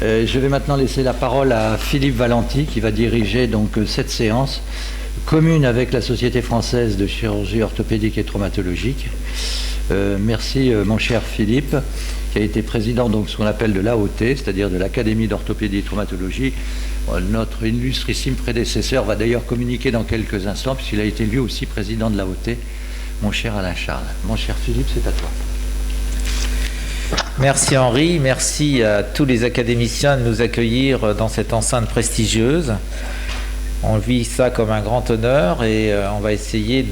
Je vais maintenant laisser la parole à Philippe Valenti qui va diriger donc cette séance commune avec la Société française de chirurgie orthopédique et traumatologique. Merci mon cher Philippe, qui a été président donc ce qu'on appelle de l'AOT, c'est-à-dire de l'Académie d'orthopédie et traumatologie. Notre illustrissime prédécesseur va d'ailleurs communiquer dans quelques instants, puisqu'il a été lui aussi président de l'AOT, mon cher Alain Charles. Mon cher Philippe, c'est à toi. Merci Henri, merci à tous les académiciens de nous accueillir dans cette enceinte prestigieuse. On vit ça comme un grand honneur et on va essayer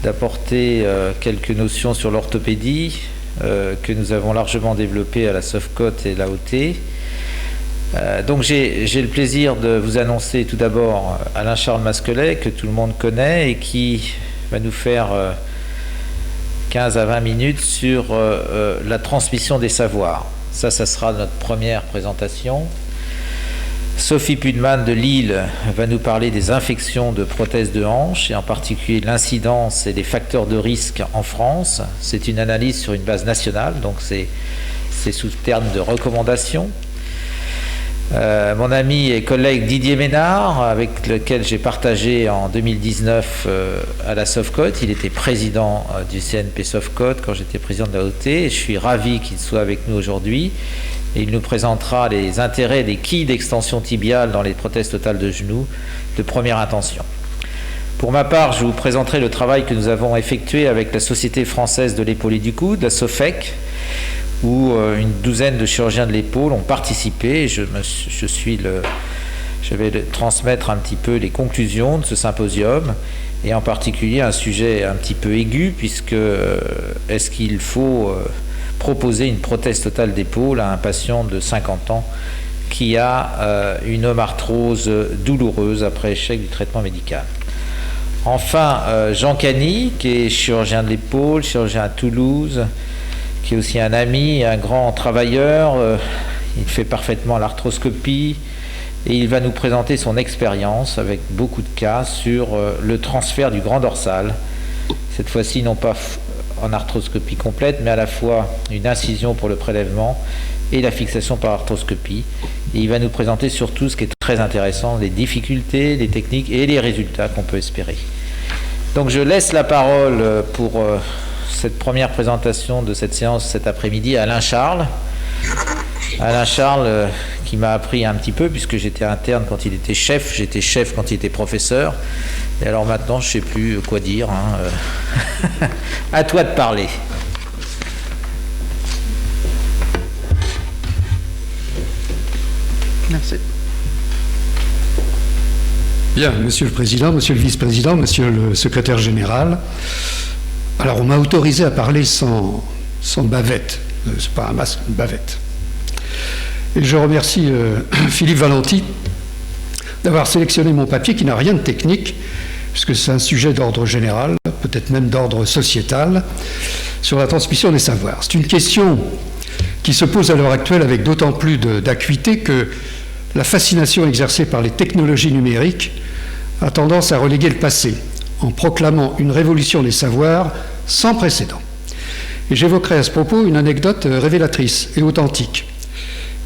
d'apporter quelques notions sur l'orthopédie que nous avons largement développées à la SOFCOT et l'AOT. Donc j'ai le plaisir de vous annoncer tout d'abord Alain-Charles Masquelet, que tout le monde connaît et qui va nous faire 15 à 20 minutes sur la transmission des savoirs. Ça sera notre première présentation. Sophie Pudman de Lille va nous parler des infections de prothèses de hanche et en particulier l'incidence et les facteurs de risque en France. C'est une analyse sur une base nationale, donc c'est sous terme de recommandation. Mon ami et collègue Didier Ménard, avec lequel j'ai partagé en 2019 à la SOFCOT. Il était président du CNP SOFCOT quand j'étais président de l'AOT. Je suis ravi qu'il soit avec nous aujourd'hui. Et il nous présentera les intérêts des quilles d'extension tibiale dans les prothèses totales de genoux de première intention. Pour ma part, je vous présenterai le travail que nous avons effectué avec la Société française de l'épaule et du coude, la SOFEC, où une douzaine de chirurgiens de l'épaule ont participé. Et je vais transmettre un petit peu les conclusions de ce symposium, et en particulier un sujet un petit peu aigu, puisque est-ce qu'il faut proposer une prothèse totale d'épaule à un patient de 50 ans qui a une omarthrose douloureuse après échec du traitement médical. Enfin, Jean Cany, qui est chirurgien de l'épaule, chirurgien à Toulouse, qui est aussi un ami, un grand travailleur. Il fait parfaitement l'arthroscopie et il va nous présenter son expérience avec beaucoup de cas sur le transfert du grand dorsal. Cette fois-ci, non pas en arthroscopie complète, mais à la fois une incision pour le prélèvement et la fixation par arthroscopie. Et il va nous présenter surtout ce qui est très intéressant, les difficultés, les techniques et les résultats qu'on peut espérer. Donc je laisse la parole pour cette première présentation de cette séance cet après-midi à Alain Charles. Alain Charles qui m'a appris un petit peu, puisque j'étais interne quand il était chef, j'étais chef quand il était professeur, et alors maintenant je ne sais plus quoi dire. À toi de parler. Merci. Bien, Monsieur le Président, Monsieur le Vice-président, Monsieur le Secrétaire général. Alors, on m'a autorisé à parler sans bavette. C'est pas un masque, une bavette. Et je remercie Philippe Valenti d'avoir sélectionné mon papier qui n'a rien de technique, puisque c'est un sujet d'ordre général, peut-être même d'ordre sociétal, sur la transmission des savoirs. C'est une question qui se pose à l'heure actuelle avec d'autant plus d'acuité que la fascination exercée par les technologies numériques a tendance à reléguer le passé, en proclamant une révolution des savoirs sans précédent. Et j'évoquerai à ce propos une anecdote révélatrice et authentique.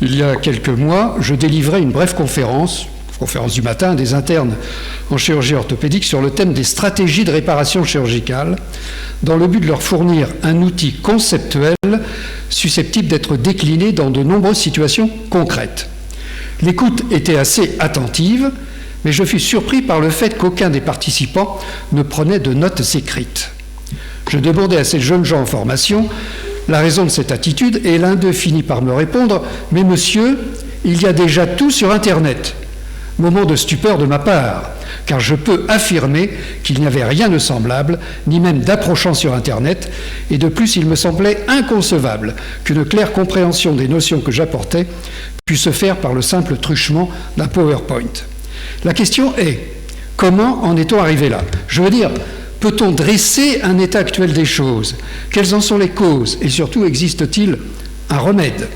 Il y a quelques mois, je délivrais une brève conférence du matin des internes en chirurgie orthopédique sur le thème des stratégies de réparation chirurgicale, dans le but de leur fournir un outil conceptuel susceptible d'être décliné dans de nombreuses situations concrètes. L'écoute était assez attentive, mais je fus surpris par le fait qu'aucun des participants ne prenait de notes écrites. Je demandais à ces jeunes gens en formation la raison de cette attitude, et l'un d'eux finit par me répondre « Mais monsieur, il y a déjà tout sur Internet ». Moment de stupeur de ma part, car je peux affirmer qu'il n'y avait rien de semblable, ni même d'approchant sur Internet, et de plus il me semblait inconcevable qu'une claire compréhension des notions que j'apportais puisse se faire par le simple truchement d'un PowerPoint. La question est, comment en est-on arrivé là? Je veux dire, peut-on dresser un état actuel des choses? Quelles en sont les causes? Et surtout, existe-t-il un remède?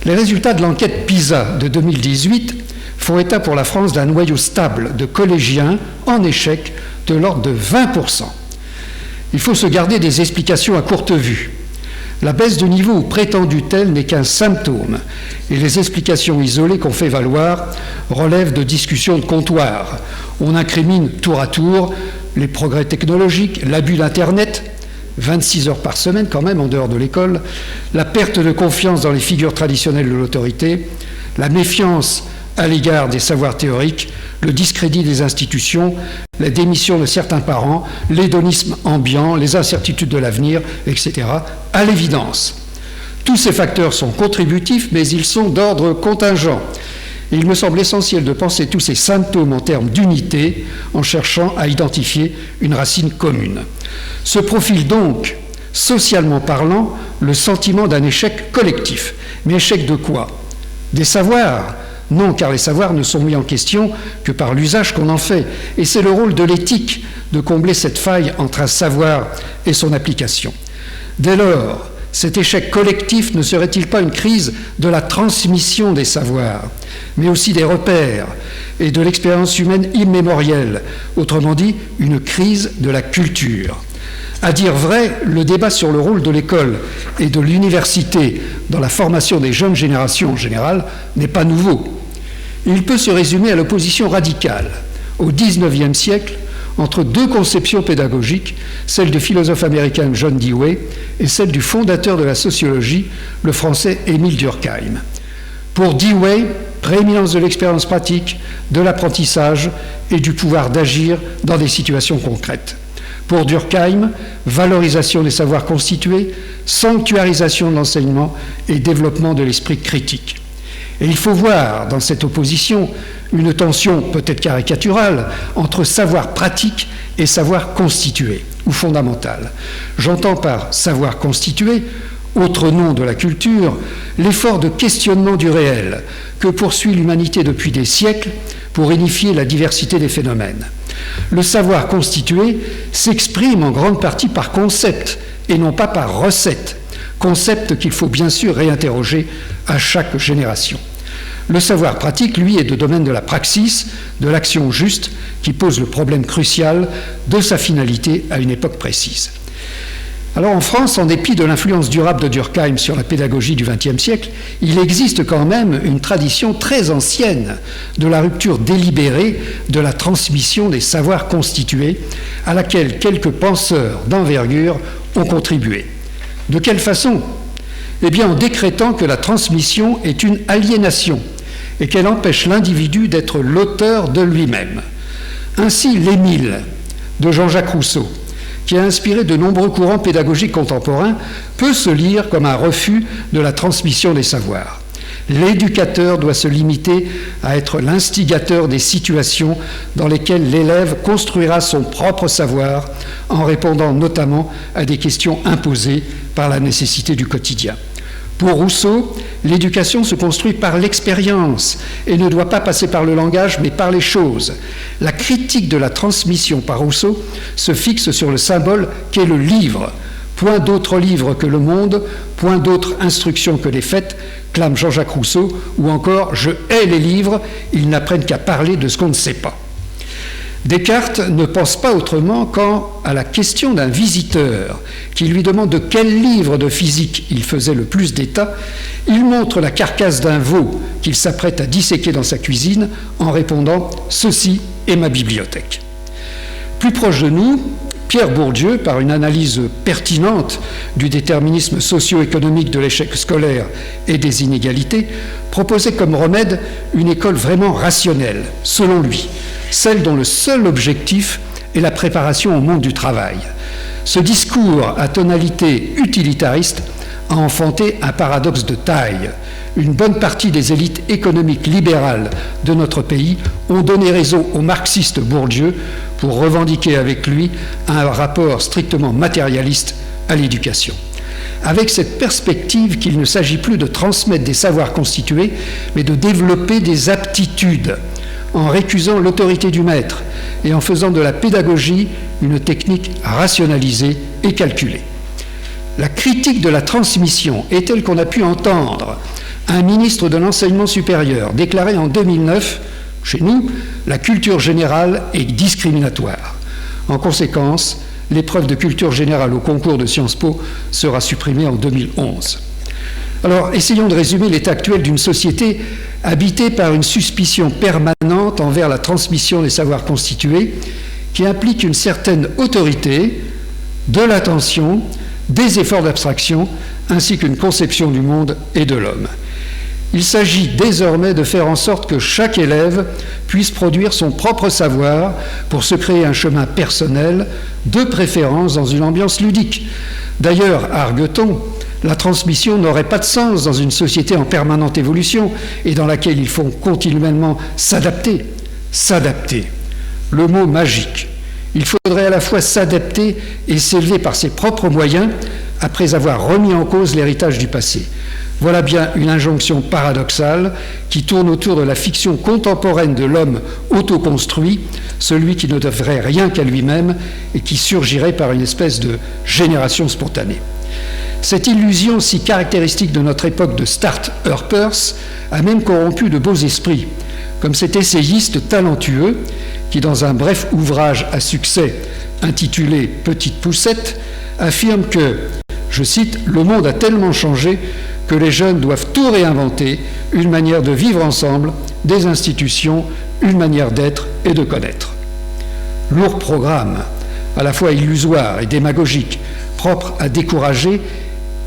Les résultats de l'enquête PISA de 2018 font état pour la France d'un noyau stable de collégiens en échec de l'ordre de 20%. Il faut se garder des explications à courte vue. La baisse de niveau ou prétendue telle n'est qu'un symptôme, et les explications isolées qu'on fait valoir relèvent de discussions de comptoir. On incrimine tour à tour les progrès technologiques, l'abus d'Internet, 26 heures par semaine quand même en dehors de l'école, la perte de confiance dans les figures traditionnelles de l'autorité, la méfiance à l'égard des savoirs théoriques, le discrédit des institutions, la démission de certains parents, l'hédonisme ambiant, les incertitudes de l'avenir, etc. À l'évidence, tous ces facteurs sont contributifs, mais ils sont d'ordre contingent. Et il me semble essentiel de penser tous ces symptômes en termes d'unité, en cherchant à identifier une racine commune. Se profile donc, socialement parlant, le sentiment d'un échec collectif. Mais échec de quoi? Des savoirs? Non, car les savoirs ne sont mis en question que par l'usage qu'on en fait. Et c'est le rôle de l'éthique de combler cette faille entre un savoir et son application. Dès lors, cet échec collectif ne serait-il pas une crise de la transmission des savoirs, mais aussi des repères et de l'expérience humaine immémorielle, autrement dit, une crise de la culture? À dire vrai, le débat sur le rôle de l'école et de l'université dans la formation des jeunes générations en général n'est pas nouveau. Il peut se résumer à l'opposition radicale, au XIXe siècle, entre deux conceptions pédagogiques, celle du philosophe américain John Dewey et celle du fondateur de la sociologie, le français Émile Durkheim. Pour Dewey, prééminence de l'expérience pratique, de l'apprentissage et du pouvoir d'agir dans des situations concrètes. Pour Durkheim, valorisation des savoirs constitués, sanctuarisation de l'enseignement et développement de l'esprit critique. Et il faut voir dans cette opposition une tension peut-être caricaturale entre savoir pratique et savoir constitué ou fondamental. J'entends par savoir constitué, autre nom de la culture, l'effort de questionnement du réel que poursuit l'humanité depuis des siècles pour unifier la diversité des phénomènes. Le savoir constitué s'exprime en grande partie par concept et non pas par recette, concept qu'il faut bien sûr réinterroger à chaque génération. Le savoir pratique, lui, est de domaine de la praxis, de l'action juste, qui pose le problème crucial de sa finalité à une époque précise. Alors en France, en dépit de l'influence durable de Durkheim sur la pédagogie du XXe siècle, il existe quand même une tradition très ancienne de la rupture délibérée de la transmission des savoirs constitués, à laquelle quelques penseurs d'envergure ont contribué. De quelle façon? Eh bien en décrétant que la transmission est une aliénation et qu'elle empêche l'individu d'être l'auteur de lui-même. Ainsi, l'Émile de Jean-Jacques Rousseau, qui a inspiré de nombreux courants pédagogiques contemporains, peut se lire comme un refus de la transmission des savoirs. L'éducateur doit se limiter à être l'instigateur des situations dans lesquelles l'élève construira son propre savoir en répondant notamment à des questions imposées par la nécessité du quotidien. Pour Rousseau, l'éducation se construit par l'expérience et ne doit pas passer par le langage, mais par les choses. La critique de la transmission par Rousseau se fixe sur le symbole qu'est le livre. Point d'autre livre que le monde, point d'autre instruction que les faits, clame Jean-Jacques Rousseau, ou encore « Je hais les livres, ils n'apprennent qu'à parler de ce qu'on ne sait pas ». Descartes ne pense pas autrement qu'à la question d'un visiteur qui lui demande de quel livre de physique il faisait le plus d'état. Il montre la carcasse d'un veau qu'il s'apprête à disséquer dans sa cuisine en répondant « Ceci est ma bibliothèque ». Plus proche de nous, Pierre Bourdieu, par une analyse pertinente du déterminisme socio-économique de l'échec scolaire et des inégalités, proposait comme remède une école vraiment rationnelle, selon lui, celle dont le seul objectif est la préparation au monde du travail. Ce discours à tonalité utilitariste a enfanté un paradoxe de taille. Une bonne partie des élites économiques libérales de notre pays ont donné raison au marxiste Bourdieu pour revendiquer avec lui un rapport strictement matérialiste à l'éducation. Avec cette perspective qu'il ne s'agit plus de transmettre des savoirs constitués, mais de développer des aptitudes, en récusant l'autorité du maître et en faisant de la pédagogie une technique rationalisée et calculée. La critique de la transmission est telle qu'on a pu entendre un ministre de l'enseignement supérieur déclarer en 2009, chez nous, la culture générale est discriminatoire. En conséquence, l'épreuve de culture générale au concours de Sciences Po sera supprimée en 2011. Alors, essayons de résumer l'état actuel d'une société habitée par une suspicion permanente envers la transmission des savoirs constitués, qui implique une certaine autorité, de l'attention, des efforts d'abstraction, ainsi qu'une conception du monde et de l'homme. Il s'agit désormais de faire en sorte que chaque élève puisse produire son propre savoir pour se créer un chemin personnel, de préférence dans une ambiance ludique. D'ailleurs, argue-t-on, la transmission n'aurait pas de sens dans une société en permanente évolution et dans laquelle il faut continuellement s'adapter. S'adapter, le mot magique. Il faudrait à la fois s'adapter et s'élever par ses propres moyens après avoir remis en cause l'héritage du passé. Voilà bien une injonction paradoxale qui tourne autour de la fiction contemporaine de l'homme autoconstruit, celui qui ne devrait rien qu'à lui-même et qui surgirait par une espèce de génération spontanée. Cette illusion si caractéristique de notre époque de start-uppers a même corrompu de beaux esprits, comme cet essayiste talentueux qui, dans un bref ouvrage à succès intitulé « Petite poussette », affirme que, je cite, « Le monde a tellement changé que les jeunes doivent tout réinventer, une manière de vivre ensemble, des institutions, une manière d'être et de connaître. » Lourd programme, à la fois illusoire et démagogique, propre à décourager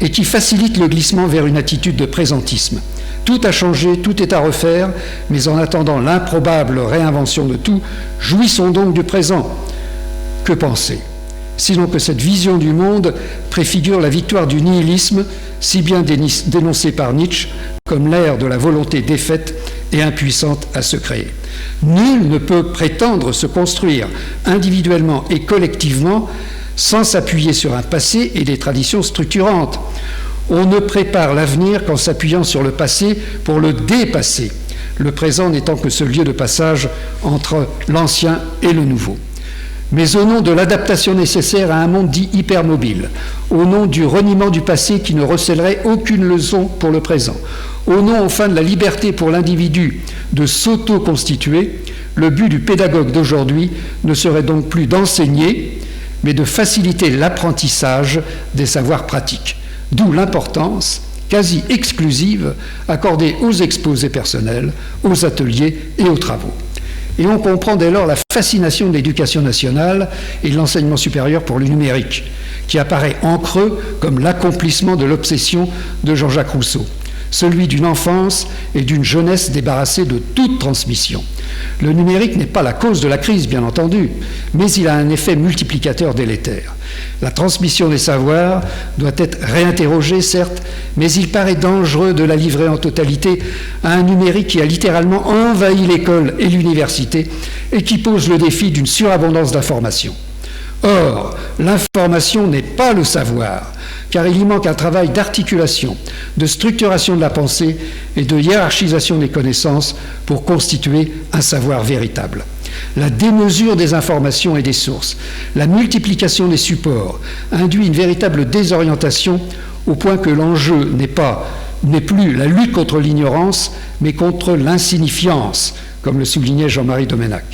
et qui facilite le glissement vers une attitude de présentisme. Tout a changé, tout est à refaire, mais en attendant l'improbable réinvention de tout, jouissons donc du présent. Que penser ? Sinon que cette vision du monde préfigure la victoire du nihilisme, si bien dénoncé par Nietzsche comme l'ère de la volonté défaite et impuissante à se créer. Nul ne peut prétendre se construire individuellement et collectivement sans s'appuyer sur un passé et des traditions structurantes. On ne prépare l'avenir qu'en s'appuyant sur le passé pour le dépasser, le présent n'étant que ce lieu de passage entre l'ancien et le nouveau. Mais au nom de l'adaptation nécessaire à un monde dit hypermobile, au nom du reniement du passé qui ne recèlerait aucune leçon pour le présent, au nom enfin de la liberté pour l'individu de s'auto-constituer, le but du pédagogue d'aujourd'hui ne serait donc plus d'enseigner, mais de faciliter l'apprentissage des savoirs pratiques. D'où l'importance quasi exclusive accordée aux exposés personnels, aux ateliers et aux travaux. Et on comprend dès lors la fascination de l'éducation nationale et de l'enseignement supérieur pour le numérique, qui apparaît en creux comme l'accomplissement de l'obsession de Jean-Jacques Rousseau, celui d'une enfance et d'une jeunesse débarrassée de toute transmission. Le numérique n'est pas la cause de la crise, bien entendu, mais il a un effet multiplicateur délétère. La transmission des savoirs doit être réinterrogée, certes, mais il paraît dangereux de la livrer en totalité à un numérique qui a littéralement envahi l'école et l'université et qui pose le défi d'une surabondance d'informations. Or, l'information n'est pas le savoir, car il y manque un travail d'articulation, de structuration de la pensée et de hiérarchisation des connaissances pour constituer un savoir véritable. La démesure des informations et des sources, la multiplication des supports induit une véritable désorientation au point que l'enjeu n'est plus la lutte contre l'ignorance, mais contre l'insignifiance, comme le soulignait Jean-Marie Doménac.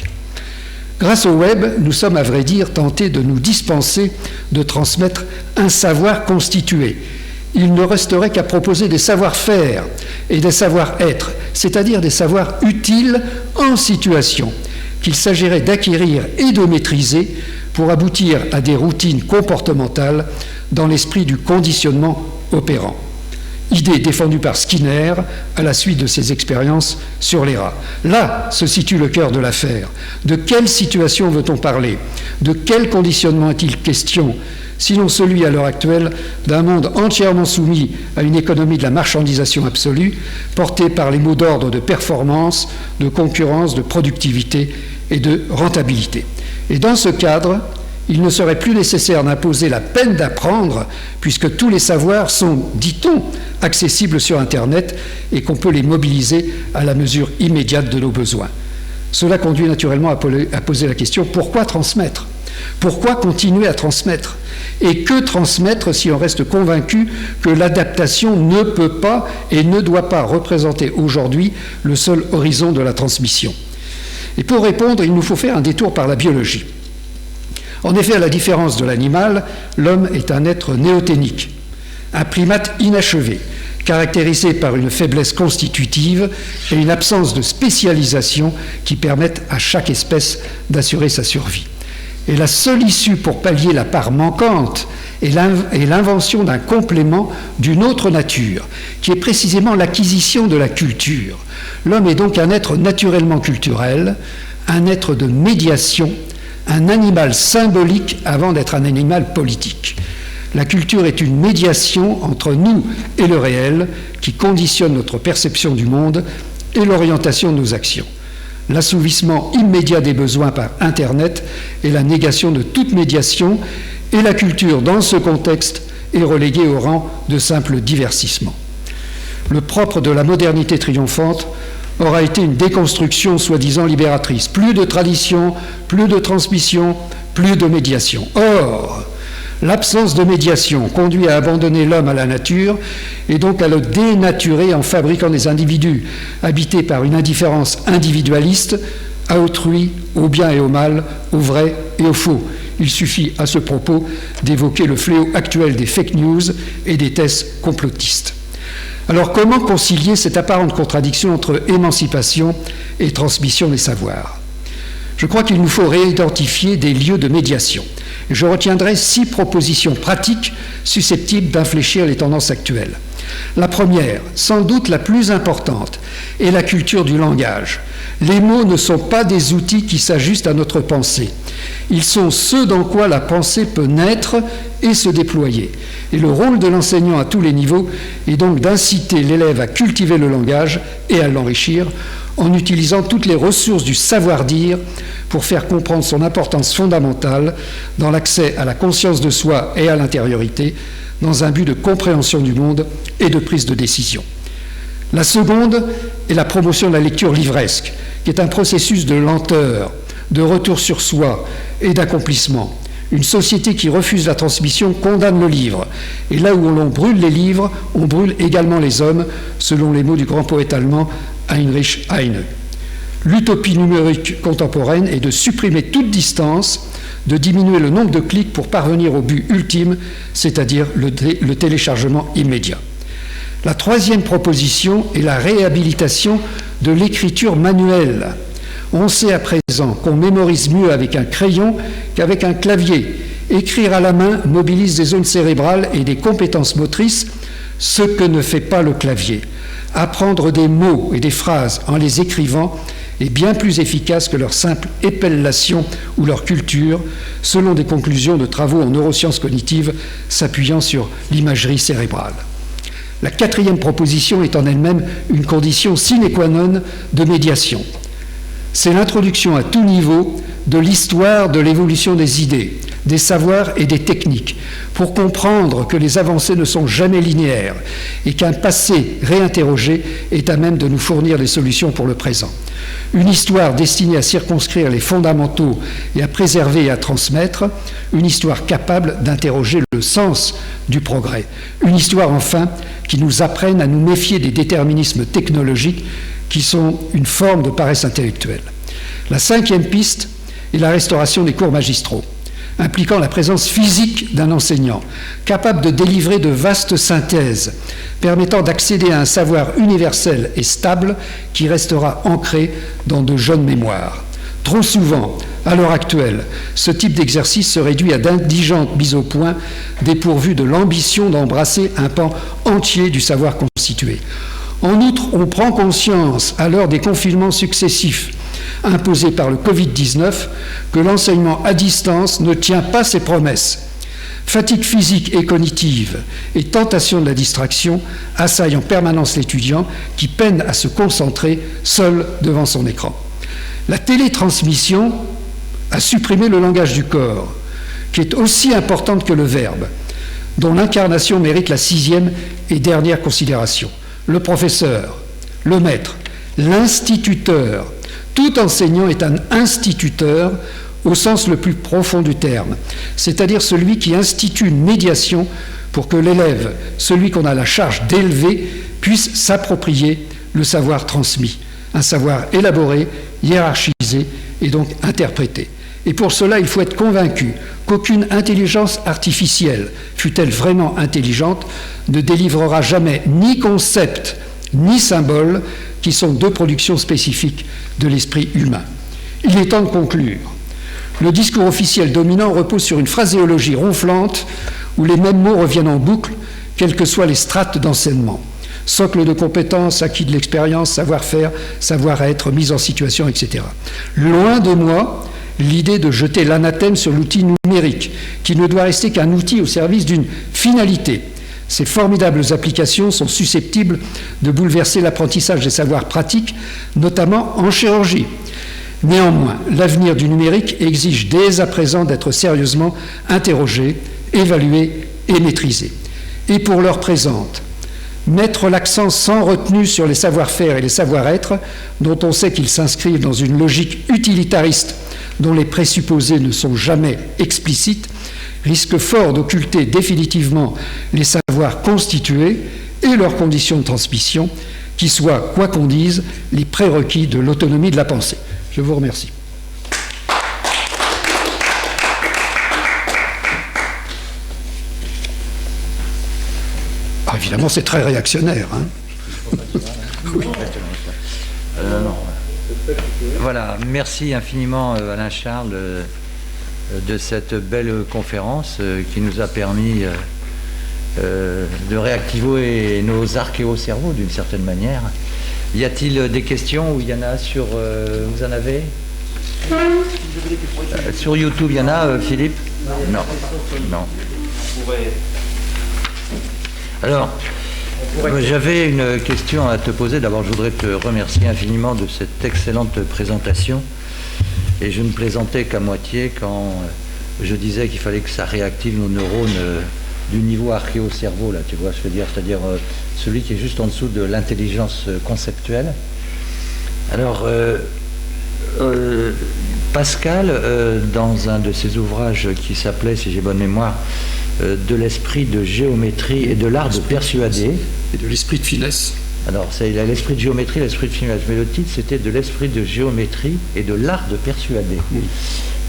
Grâce au web, nous sommes à vrai dire tentés de nous dispenser de transmettre un savoir constitué. Il ne resterait qu'à proposer des savoir-faire et des savoir-être, c'est-à-dire des savoirs utiles en situation, qu'il s'agirait d'acquérir et de maîtriser pour aboutir à des routines comportementales dans l'esprit du conditionnement opérant. Idée défendue par Skinner à la suite de ses expériences sur les rats. Là se situe le cœur de l'affaire. De quelle situation veut-on parler ? De quel conditionnement est-il question ? Sinon celui à l'heure actuelle d'un monde entièrement soumis à une économie de la marchandisation absolue, portée par les mots d'ordre de performance, de concurrence, de productivité et de rentabilité. Et dans ce cadre, il ne serait plus nécessaire d'imposer la peine d'apprendre, puisque tous les savoirs sont, dit-on, accessibles sur Internet et qu'on peut les mobiliser à la mesure immédiate de nos besoins. Cela conduit naturellement à poser la question, pourquoi transmettre ? Pourquoi continuer à transmettre ? Et que transmettre si on reste convaincu que l'adaptation ne peut pas et ne doit pas représenter aujourd'hui le seul horizon de la transmission ? Et pour répondre, il nous faut faire un détour par la biologie. En effet, à la différence de l'animal, l'homme est un être néothénique, un primate inachevé, caractérisé par une faiblesse constitutive et une absence de spécialisation qui permettent à chaque espèce d'assurer sa survie. Et la seule issue pour pallier la part manquante est l'invention d'un complément d'une autre nature, qui est précisément l'acquisition de la culture. L'homme est donc un être naturellement culturel, un être de médiation, un animal symbolique avant d'être un animal politique. La culture est une médiation entre nous et le réel qui conditionne notre perception du monde et l'orientation de nos actions. L'assouvissement immédiat des besoins par Internet est la négation de toute médiation et la culture, dans ce contexte, est reléguée au rang de simple divertissement. Le propre de la modernité triomphante aura été une déconstruction soi-disant libératrice. Plus de tradition, plus de transmission, plus de médiation. Or, l'absence de médiation conduit à abandonner l'homme à la nature et donc à le dénaturer en fabriquant des individus habités par une indifférence individualiste à autrui, au bien et au mal, au vrai et au faux. Il suffit à ce propos d'évoquer le fléau actuel des fake news et des thèses complotistes. Alors comment concilier cette apparente contradiction entre émancipation et transmission des savoirs ? Je crois qu'il nous faut réidentifier des lieux de médiation. Je retiendrai 6 propositions pratiques susceptibles d'infléchir les tendances actuelles. La première, sans doute la plus importante, est la culture du langage. Les mots ne sont pas des outils qui s'ajustent à notre pensée. Ils sont ceux dans quoi la pensée peut naître et se déployer. Et le rôle de l'enseignant à tous les niveaux est donc d'inciter l'élève à cultiver le langage et à l'enrichir en utilisant toutes les ressources du savoir-dire pour faire comprendre son importance fondamentale dans l'accès à la conscience de soi et à l'intériorité, dans un but de compréhension du monde et de prise de décision. La seconde est la promotion de la lecture livresque, qui est un processus de lenteur, de retour sur soi et d'accomplissement. Une société qui refuse la transmission condamne le livre. Et là où l'on brûle les livres, on brûle également les hommes, selon les mots du grand poète allemand Heinrich Heine. L'utopie numérique contemporaine est de supprimer toute distance, de diminuer le nombre de clics pour parvenir au but ultime, c'est-à-dire le téléchargement immédiat. La troisième proposition est la réhabilitation de l'écriture manuelle. On sait à présent qu'on mémorise mieux avec un crayon qu'avec un clavier. Écrire à la main mobilise des zones cérébrales et des compétences motrices, ce que ne fait pas le clavier. Apprendre des mots et des phrases en les écrivant est bien plus efficace que leur simple épellation ou leur culture, selon des conclusions de travaux en neurosciences cognitives s'appuyant sur l'imagerie cérébrale. La quatrième proposition est en elle-même une condition sine qua non de médiation. C'est l'introduction à tout niveau de l'histoire de l'évolution des idées, des savoirs et des techniques, pour comprendre que les avancées ne sont jamais linéaires et qu'un passé réinterrogé est à même de nous fournir des solutions pour le présent. Une histoire destinée à circonscrire les fondamentaux et à préserver et à transmettre, une histoire capable d'interroger le sens du progrès. Une histoire, enfin, qui nous apprenne à nous méfier des déterminismes technologiques qui sont une forme de paresse intellectuelle. La cinquième piste est la restauration des cours magistraux, impliquant la présence physique d'un enseignant, capable de délivrer de vastes synthèses, permettant d'accéder à un savoir universel et stable qui restera ancré dans de jeunes mémoires. Trop souvent, à l'heure actuelle, ce type d'exercice se réduit à d'indigentes mises au point dépourvues de l'ambition d'embrasser un pan entier du savoir constitué. En outre, on prend conscience, à l'heure des confinements successifs imposés par le Covid-19, que l'enseignement à distance ne tient pas ses promesses. Fatigue physique et cognitive et tentation de la distraction assaillent en permanence l'étudiant qui peine à se concentrer seul devant son écran. La télétransmission a supprimé le langage du corps, qui est aussi importante que le verbe, dont l'incarnation mérite la 6e et dernière considération. Le professeur, le maître, l'instituteur. Tout enseignant est un instituteur au sens le plus profond du terme, c'est-à-dire celui qui institue une médiation pour que l'élève, celui qu'on a la charge d'élever, puisse s'approprier le savoir transmis, un savoir élaboré, hiérarchisé et donc interprété. Et pour cela, il faut être convaincu qu'aucune intelligence artificielle, fût-elle vraiment intelligente, ne délivrera jamais ni concept ni symbole, qui sont deux productions spécifiques de l'esprit humain. Il est temps de conclure. Le discours officiel dominant repose sur une phraséologie ronflante où les mêmes mots reviennent en boucle, quelles que soient les strates d'enseignement. Socle de compétences, acquis de l'expérience, savoir-faire, savoir-être, mise en situation, etc. Loin de moi l'idée de jeter l'anathème sur l'outil numérique, qui ne doit rester qu'un outil au service d'une finalité. Ces formidables applications sont susceptibles de bouleverser l'apprentissage des savoirs pratiques, notamment en chirurgie. Néanmoins, l'avenir du numérique exige dès à présent d'être sérieusement interrogé, évalué et maîtrisé. Et pour l'heure présente, mettre l'accent sans retenue sur les savoir-faire et les savoir-être, dont on sait qu'ils s'inscrivent dans une logique utilitariste dont les présupposés ne sont jamais explicites, risque fort d'occulter définitivement les savoirs constitués et leurs conditions de transmission, qui soient, quoi qu'on dise, les prérequis de l'autonomie de la pensée. Je vous remercie. Ah, évidemment, c'est très réactionnaire. Hein. Oui. Voilà, merci infiniment Alain Charles de cette belle conférence qui nous a permis de réactiver nos archéocerveaux d'une certaine manière. Y a-t-il des questions, ou il y en a sur... vous en avez sur YouTube, il y en a, Philippe? Non. Non. Alors, j'avais une question à te poser. D'abord, je voudrais te remercier infiniment de cette excellente présentation. Et je ne plaisantais qu'à moitié quand je disais qu'il fallait que ça réactive nos neurones du niveau archéocerveau, là, tu vois, je veux dire, c'est-à-dire celui qui est juste en dessous de l'intelligence conceptuelle. Alors, Pascal, dans un de ses ouvrages qui s'appelait, si j'ai bonne mémoire, de l'esprit de géométrie et de l'art de persuader. Et de l'esprit de finesse. Alors, il a l'esprit de géométrie, l'esprit de finesse, mais le titre, c'était de l'esprit de géométrie et de l'art de persuader. Oui.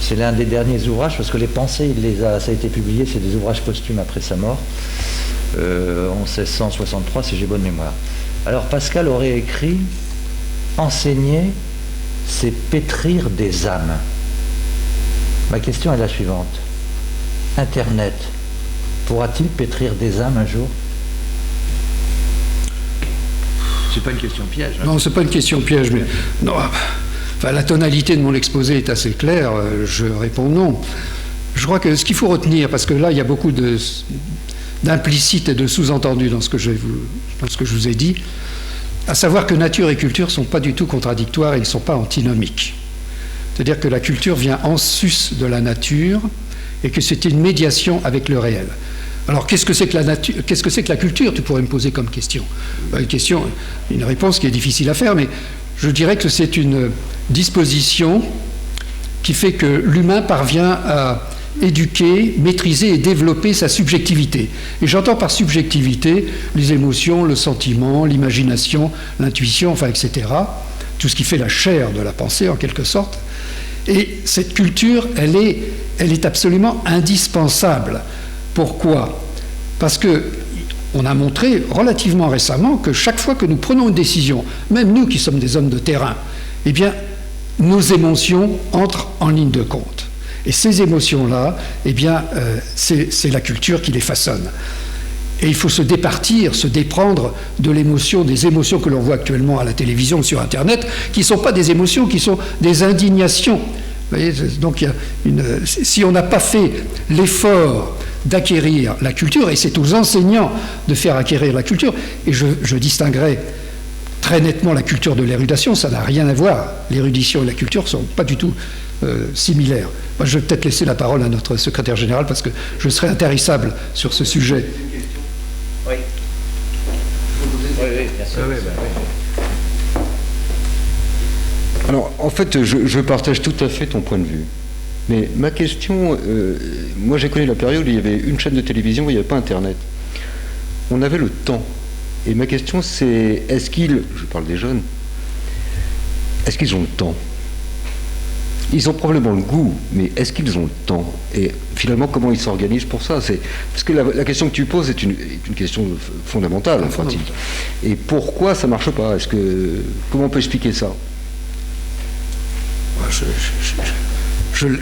C'est l'un des derniers ouvrages, parce que les pensées, ça a été publié, c'est des ouvrages posthumes après sa mort, en 1663, si j'ai bonne mémoire. Alors, Pascal aurait écrit « Enseigner, c'est pétrir des âmes ». Ma question est la suivante. Internet pourra-t-il pétrir des âmes un jour? C'est pas une question piège. Hein. Non, c'est pas une question piège, mais non. Enfin, la tonalité de mon exposé est assez claire. Je réponds non. Je crois que ce qu'il faut retenir, parce que là, il y a beaucoup d'implicites et de sous-entendus dans ce que je vous ai dit, à savoir que nature et culture ne sont pas du tout contradictoires et ils ne sont pas antinomiques. C'est-à-dire que la culture vient en sus de la nature et que c'est une médiation avec le réel. Alors, qu'est-ce que c'est que la nature, qu'est-ce que c'est que la culture? Tu pourrais me poser comme question. Une réponse qui est difficile à faire, mais je dirais que c'est une disposition qui fait que l'humain parvient à éduquer, maîtriser et développer sa subjectivité. Et j'entends par subjectivité les émotions, le sentiment, l'imagination, l'intuition, enfin, etc. Tout ce qui fait la chair de la pensée, en quelque sorte. Et cette culture, elle est absolument indispensable. Pourquoi? Parce qu'on a montré relativement récemment que chaque fois que nous prenons une décision, même nous qui sommes des hommes de terrain, eh bien, nos émotions entrent en ligne de compte. Et ces émotions-là, eh bien, c'est la culture qui les façonne. Et il faut se départir, se déprendre de l'émotion, des émotions que l'on voit actuellement à la télévision ou sur Internet, qui ne sont pas des émotions, qui sont des indignations. Vous voyez, donc, si on n'a pas fait l'effort d'acquérir la culture, et c'est aux enseignants de faire acquérir la culture, et je distinguerai très nettement la culture de l'érudition, ça n'a rien à voir. L'érudition et la culture ne sont pas du tout similaires. Moi, je vais peut-être laisser la parole à notre secrétaire général, parce que je serai intarissable sur ce sujet. Oui. Oui, bien sûr. Oui. Alors, en fait, je partage tout à fait ton point de vue. Mais ma question, moi j'ai connu la période où il y avait une chaîne de télévision où il n'y avait pas Internet. On avait le temps. Et ma question c'est, je parle des jeunes, est-ce qu'ils ont le temps? Ils ont probablement le goût, mais est-ce qu'ils ont le temps? Et finalement, comment ils s'organisent pour ça? Parce que la question que tu poses est une question fondamentale en pratique. Et pourquoi ça ne marche pas? Comment on peut expliquer ça?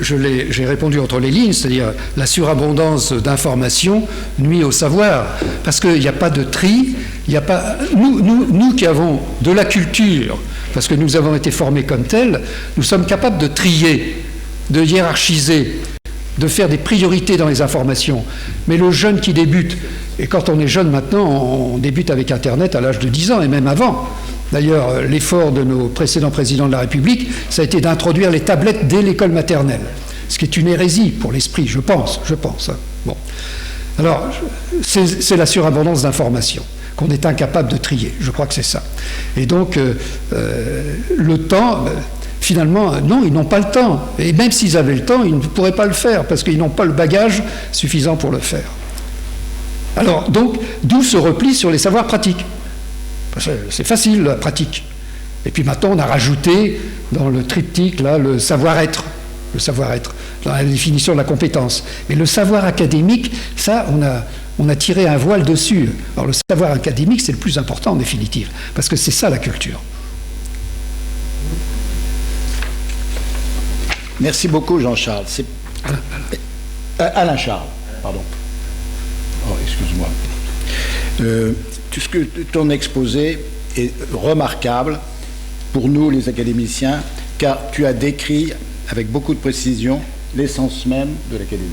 J'ai répondu entre les lignes, c'est-à-dire la surabondance d'informations nuit au savoir, parce qu'il n'y a pas de tri, il n'y a pas... Nous qui avons de la culture, parce que nous avons été formés comme tels, nous sommes capables de trier, de hiérarchiser, de faire des priorités dans les informations. Mais le jeune qui débute, et quand on est jeune maintenant, on débute avec Internet à l'âge de 10 ans, et même avant. D'ailleurs, l'effort de nos précédents présidents de la République, ça a été d'introduire les tablettes dès l'école maternelle, ce qui est une hérésie pour l'esprit, je pense. Hein. Bon. Alors, c'est la surabondance d'informations qu'on est incapable de trier. Je crois que c'est ça. Et donc, le temps, finalement, non, ils n'ont pas le temps. Et même s'ils avaient le temps, ils ne pourraient pas le faire, parce qu'ils n'ont pas le bagage suffisant pour le faire. Alors, donc, d'où ce repli sur les savoirs pratiques. C'est facile, la pratique. Et puis maintenant, on a rajouté dans le triptyque, là, le savoir-être. Le savoir-être, dans la définition de la compétence. Mais le savoir académique, ça, on a tiré un voile dessus. Alors le savoir académique, c'est le plus important en définitive, parce que c'est ça la culture. Merci beaucoup, Jean-Charles. Alain Charles, pardon. Oh, excuse-moi. Ton exposé est remarquable pour nous, les académiciens, car tu as décrit avec beaucoup de précision l'essence même de l'académie,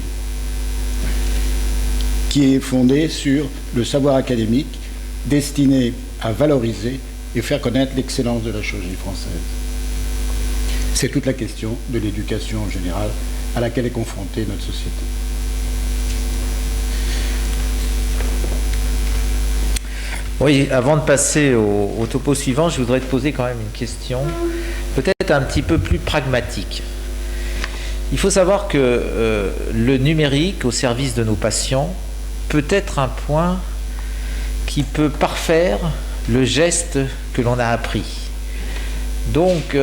qui est fondée sur le savoir académique destiné à valoriser et faire connaître l'excellence de la chirurgie française. C'est toute la question de l'éducation en général à laquelle est confrontée notre société. Oui, avant de passer au topo suivant, je voudrais te poser quand même une question, peut-être un petit peu plus pragmatique. Il faut savoir que le numérique au service de nos patients peut être un point qui peut parfaire le geste que l'on a appris. Donc,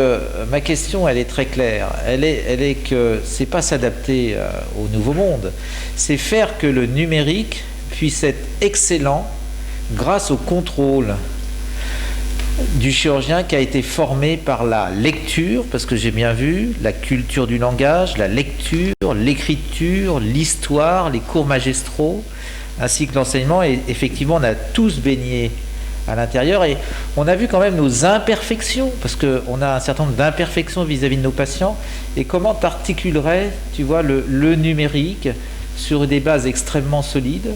ma question, elle est très claire. Elle est que c'est pas s'adapter au nouveau monde, c'est faire que le numérique puisse être excellent grâce au contrôle du chirurgien qui a été formé par la lecture, parce que j'ai bien vu, la culture du langage, la lecture, l'écriture, l'histoire, les cours magistraux, ainsi que l'enseignement. Et effectivement, on a tous baigné à l'intérieur et on a vu quand même nos imperfections, parce qu'on a un certain nombre d'imperfections vis-à-vis de nos patients. Et comment tu articulerais, tu vois, le numérique sur des bases extrêmement solides,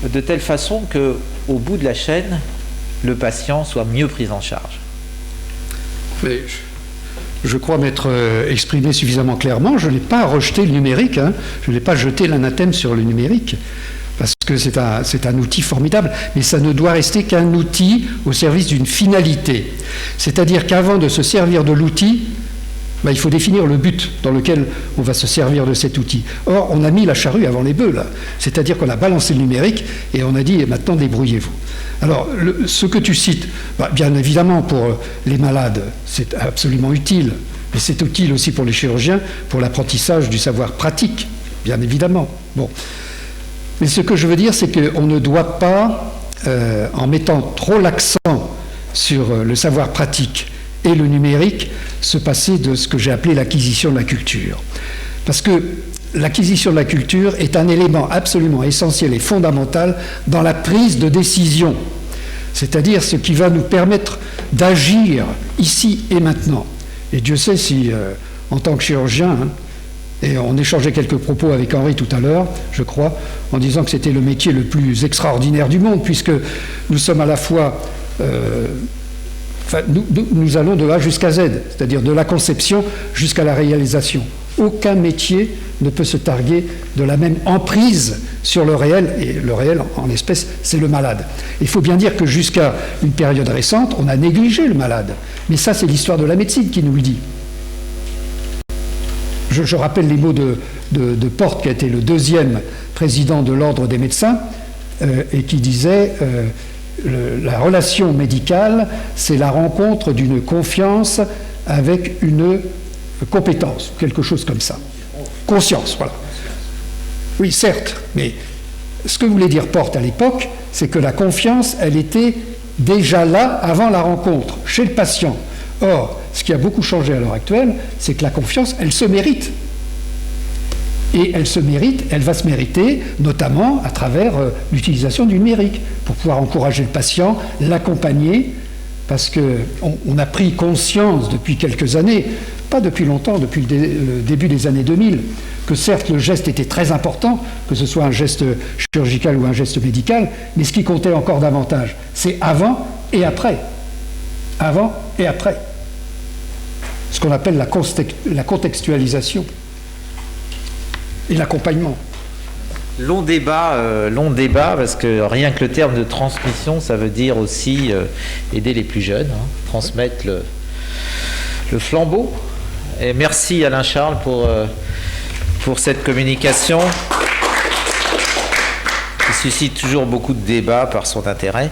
de telle façon qu'au bout de la chaîne, le patient soit mieux pris en charge. Mais je crois m'être exprimé suffisamment clairement. Je n'ai pas rejeté le numérique, hein. Je n'ai pas jeté l'anathème sur le numérique, parce que c'est un outil formidable, mais ça ne doit rester qu'un outil au service d'une finalité. C'est-à-dire qu'avant de se servir de l'outil, il faut définir le but dans lequel on va se servir de cet outil. Or, on a mis la charrue avant les bœufs, là. C'est-à-dire qu'on a balancé le numérique et on a dit, maintenant, débrouillez-vous. Alors, ce que tu cites, bien évidemment, pour les malades, c'est absolument utile, mais c'est utile aussi pour les chirurgiens, pour l'apprentissage du savoir pratique, bien évidemment. Bon. Mais ce que je veux dire, c'est qu'on ne doit pas, en mettant trop l'accent sur le savoir pratique et le numérique, se passer de ce que j'ai appelé l'acquisition de la culture. Parce que l'acquisition de la culture est un élément absolument essentiel et fondamental dans la prise de décision, c'est-à-dire ce qui va nous permettre d'agir ici et maintenant. Et Dieu sait si, en tant que chirurgien, et on échangeait quelques propos avec Henri tout à l'heure, je crois, en disant que c'était le métier le plus extraordinaire du monde, puisque nous sommes à la fois... nous allons de A jusqu'à Z, c'est-à-dire de la conception jusqu'à la réalisation. Aucun métier ne peut se targuer de la même emprise sur le réel, et le réel, en l'espèce, c'est le malade. Il faut bien dire que jusqu'à une période récente, on a négligé le malade. Mais ça, c'est l'histoire de la médecine qui nous le dit. Je rappelle les mots de Porte, qui a été le deuxième président de l'Ordre des médecins, et qui disait... la relation médicale, c'est la rencontre d'une confiance avec une compétence, quelque chose comme ça. Conscience, voilà. Oui, certes, mais ce que voulait dire Porte à l'époque, c'est que la confiance, elle était déjà là avant la rencontre, chez le patient. Or, ce qui a beaucoup changé à l'heure actuelle, c'est que la confiance, elle se mérite. Et elle se mérite, elle va se mériter, notamment à travers l'utilisation du numérique, pour pouvoir encourager le patient, l'accompagner, parce qu'on a pris conscience depuis quelques années, pas depuis longtemps, depuis le début des années 2000, que certes le geste était très important, que ce soit un geste chirurgical ou un geste médical, mais ce qui comptait encore davantage, c'est avant et après. Avant et après. Ce qu'on appelle la contextualisation et l'accompagnement. Long débat, parce que rien que le terme de transmission, ça veut dire aussi aider les plus jeunes, transmettre le flambeau. Et merci Alain Charles pour cette communication qui suscite toujours beaucoup de débats par son intérêt.